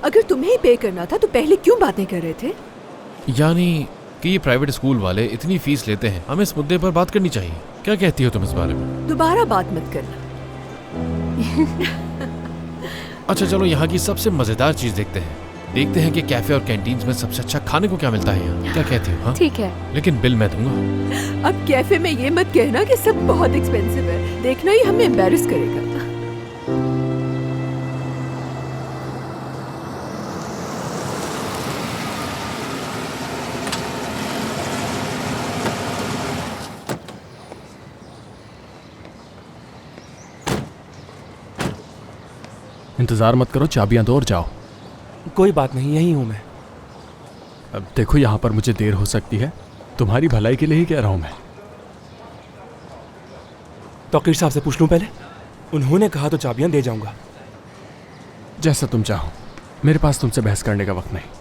अगर तुम्हें ही पे करना था तो पहले क्यों बातें कर रहे थे? यानी कि ये प्राइवेट स्कूल वाले इतनी फीस लेते हैं, हमें इस मुद्दे पर बात करनी चाहिए। क्या कहती हो तुम इस बारे में? दोबारा बात मत करना। अच्छा चलो यहाँ की सबसे मजेदार चीज देखते हैं। देखते हैं कि कैफे और कैंटीन में सबसे अच्छा खाने को क्या मिलता है यहाँ। क्या कहती हो? हाँ ठीक है। लेकिन बिल मैं दूंगा। अब कैफे में ये मत कहना कि सब बहुत एक्सपेंसिव है, देखना ही हमें एम्बैरेस करेगा। इंतजार मत करो, चाबियां दो और जाओ। कोई बात नहीं, यहीं हूं मैं। अब देखो यहाँ पर मुझे देर हो सकती है, तुम्हारी भलाई के लिए ही कह रहा हूं मैं। तौकीर साहब से पूछ लूं पहले? उन्होंने कहा तो चाबियां दे जाऊंगा। जैसा तुम चाहो, मेरे पास तुमसे बहस करने का वक्त नहीं।